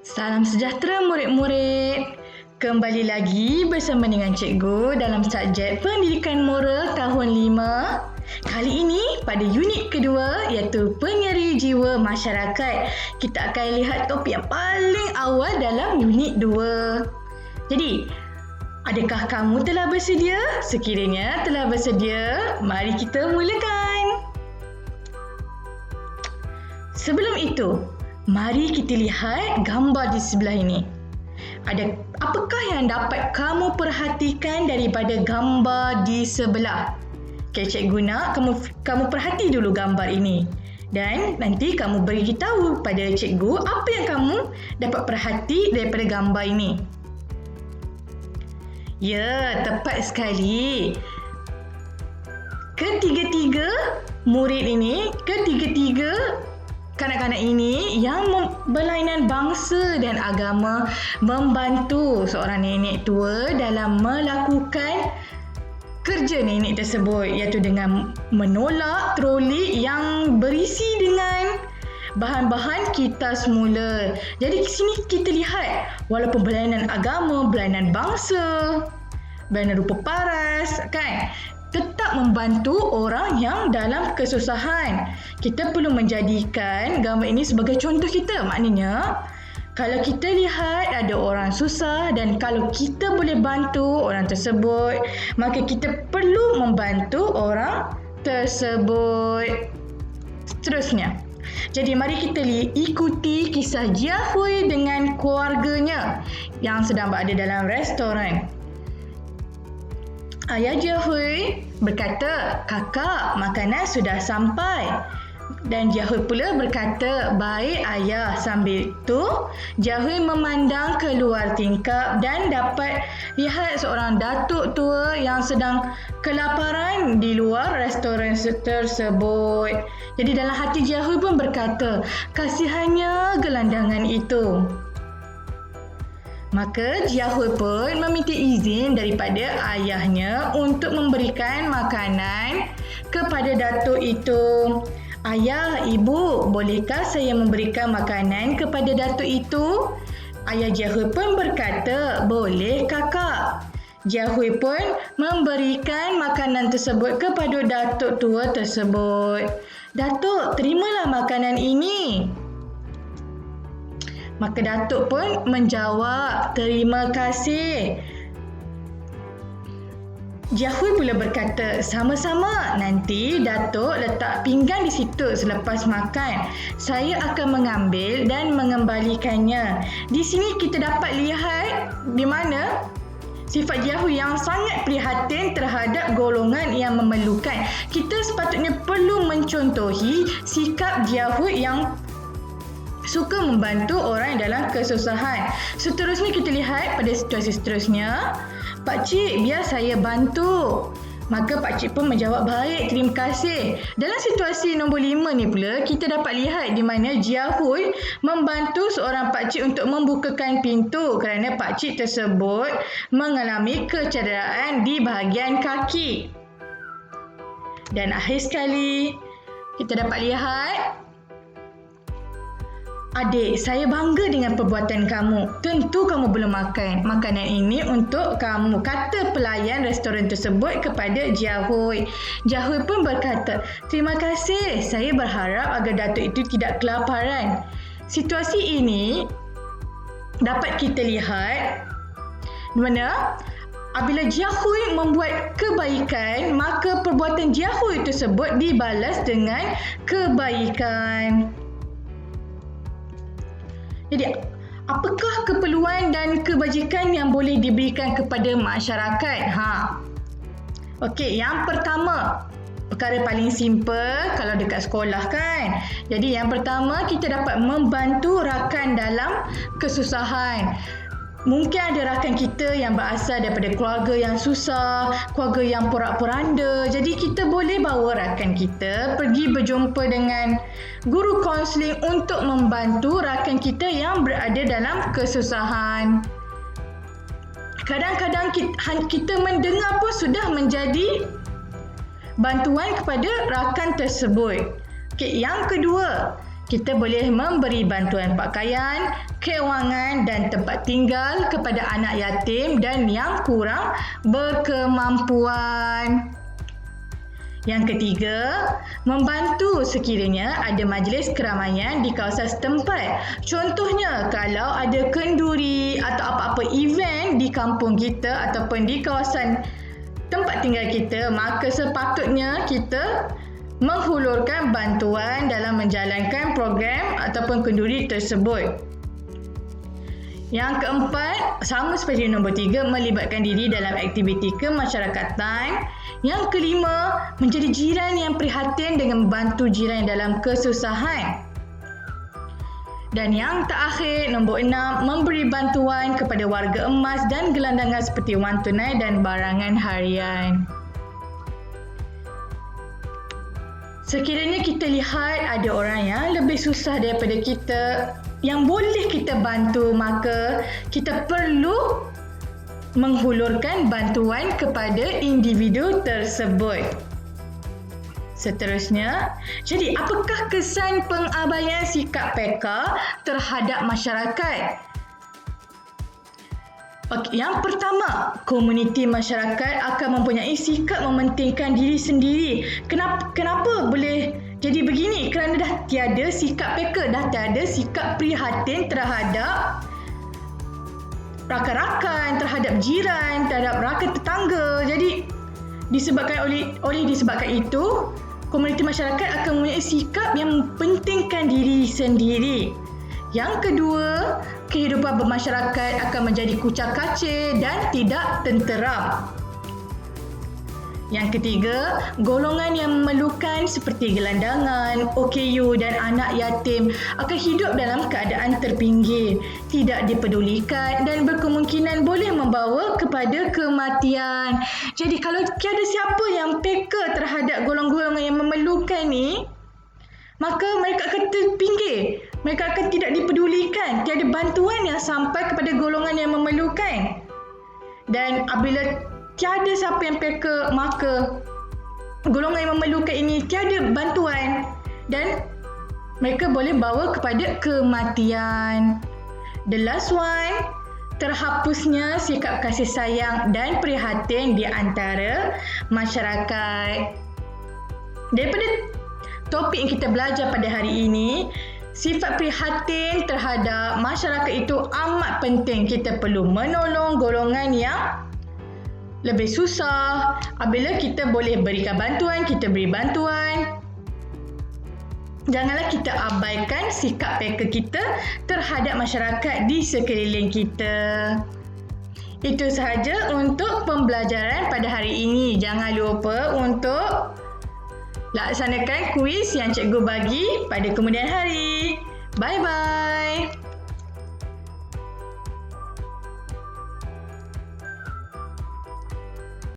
Salam sejahtera murid-murid. Kembali lagi bersama dengan cikgu dalam subjek Pendidikan Moral tahun 5. Kali ini pada unit kedua iaitu Penyeri Jiwa Masyarakat. Kita akan lihat topik yang paling awal dalam unit 2. Jadi, adakah kamu telah bersedia? Sekiranya telah bersedia, mari kita mulakan. Sebelum itu, mari kita lihat gambar di sebelah ini. Apakah yang dapat kamu perhatikan daripada gambar di sebelah? Okay, cikgu nak kamu perhati dulu gambar ini. Dan nanti kamu beritahu pada cikgu apa yang kamu dapat perhati daripada gambar ini. Ya, tepat sekali. Ketiga-tiga kanak-kanak ini yang berlainan bangsa dan agama membantu seorang nenek tua dalam melakukan kerja nenek tersebut, iaitu dengan menolak troli yang berisi dengan bahan-bahan kita semula. Jadi di sini kita lihat walaupun berlainan agama, berlainan bangsa, berlainan rupa paras, kan? Tetap membantu orang yang dalam kesusahan. Kita perlu menjadikan gambar ini sebagai contoh kita. Maknanya, kalau kita lihat ada orang susah dan kalau kita boleh bantu orang tersebut, maka kita perlu membantu orang tersebut. Seterusnya. Jadi mari kita ikuti kisah Jia Hui dengan keluarganya yang sedang berada dalam restoran. Ayah Jia Hui berkata, "Kakak, makanan sudah sampai." Dan Jia Hui pula berkata, "Baik ayah." Sambil itu, Jia Hui memandang keluar tingkap dan dapat lihat seorang datuk tua yang sedang kelaparan di luar restoran tersebut. Jadi dalam hati Jia Hui pun berkata, "Kasihannya gelandangan itu." Maka Jia Hui pun meminta izin daripada ayahnya untuk memberikan makanan kepada datuk itu. "Ayah, ibu, bolehkah saya memberikan makanan kepada datuk itu?" Ayah Jia Hui pun berkata, "Boleh kakak." Jia Hui pun memberikan makanan tersebut kepada datuk tua tersebut. "Datuk, terimalah makanan ini." Maka datuk pun menjawab, "Terima kasih." Jia Hui pula berkata, "Sama-sama, nanti datuk letak pinggan di situ selepas makan. Saya akan mengambil dan mengembalikannya." Di sini kita dapat lihat di mana sifat Jia Hui yang sangat prihatin terhadap golongan yang memerlukan. Kita sepatutnya perlu mencontohi sikap Jia Hui yang suka membantu orang dalam kesusahan. Seterusnya kita lihat pada situasi seterusnya. "Pakcik, biar saya bantu." Maka pakcik pun menjawab, "Baik, terima kasih." Dalam situasi nombor 5 ni pula, kita dapat lihat di mana Jia Hui membantu seorang pakcik untuk membukakan pintu kerana pakcik tersebut mengalami kecederaan di bahagian kaki. Dan akhir sekali, kita dapat lihat, "Adik, saya bangga dengan perbuatan kamu. Tentu kamu belum makan. Makanan ini untuk kamu," kata pelayan restoran tersebut kepada Jia Hui. Jia Hui pun berkata, "Terima kasih. Saya berharap agar datuk itu tidak kelaparan." Situasi ini dapat kita lihat di mana apabila Jia Hui membuat kebaikan, maka perbuatan Jia Hui tersebut dibalas dengan kebaikan. Jadi, apakah keperluan dan kebajikan yang boleh diberikan kepada masyarakat? Okey, yang pertama, perkara paling simple kalau dekat sekolah kan. Jadi, yang pertama kita dapat membantu rakan dalam kesusahan. Mungkin ada rakan kita yang berasal daripada keluarga yang susah, keluarga yang porak-poranda. Jadi kita boleh bawa rakan kita pergi berjumpa dengan guru kaunseling untuk membantu rakan kita yang berada dalam kesusahan. Kadang-kadang kita mendengar pun sudah menjadi bantuan kepada rakan tersebut. Okey, yang kedua, Kita boleh memberi bantuan pakaian, kewangan dan tempat tinggal kepada anak yatim dan yang kurang berkemampuan. Yang ketiga, membantu sekiranya ada majlis keramaian di kawasan setempat. Contohnya, kalau ada kenduri atau apa-apa event di kampung kita ataupun di kawasan tempat tinggal kita, maka sepatutnya kita menghulurkan bantuan dalam menjalankan program ataupun kenduri tersebut. Yang keempat, sama seperti nombor 3, melibatkan diri dalam aktiviti kemasyarakatan. Yang kelima, menjadi jiran yang prihatin dengan membantu jiran dalam kesusahan. Dan yang terakhir, nombor 6, memberi bantuan kepada warga emas dan gelandangan seperti wang tunai dan barangan harian. Sekiranya kita lihat ada orang yang lebih susah daripada kita yang boleh kita bantu, maka kita perlu menghulurkan bantuan kepada individu tersebut. Seterusnya, jadi apakah kesan pengabaian sikap PK terhadap masyarakat? Okay, yang pertama, komuniti masyarakat akan mempunyai sikap mementingkan diri sendiri. Kenapa boleh jadi begini? Kerana dah tiada sikap PK, dah tiada sikap prihatin terhadap rakan-rakan, terhadap jiran, terhadap rakan tetangga. Jadi disebabkan itu, komuniti masyarakat akan mempunyai sikap yang mementingkan diri sendiri. Yang kedua, kehidupan bermasyarakat akan menjadi kucak-kacir dan tidak tenteram. Yang ketiga, golongan yang memerlukan seperti gelandangan, OKU dan anak yatim akan hidup dalam keadaan terpinggir, tidak dipedulikan dan berkemungkinan boleh membawa kepada kematian. Jadi kalau tiada siapa yang peka terhadap golongan-golongan yang memerlukan ni, maka mereka akan terpinggir. Mereka akan tidak dipedulikan. Tiada bantuan yang sampai kepada golongan yang memerlukan. Dan apabila tiada siapa yang peka, maka golongan yang memerlukan ini tiada bantuan dan mereka boleh bawa kepada kematian. The last one, terhapusnya sikap kasih sayang dan prihatin di antara masyarakat. Daripada topik yang kita belajar pada hari ini, sifat prihatin terhadap masyarakat itu amat penting. Kita perlu menolong golongan yang lebih susah. Apabila kita boleh berikan bantuan, kita beri bantuan. Janganlah kita abaikan sikap peka kita terhadap masyarakat di sekeliling kita. Itu sahaja untuk pembelajaran pada hari ini. Jangan lupa untuk laksanakan kuis yang cikgu bagi pada kemudian hari. Bye-bye.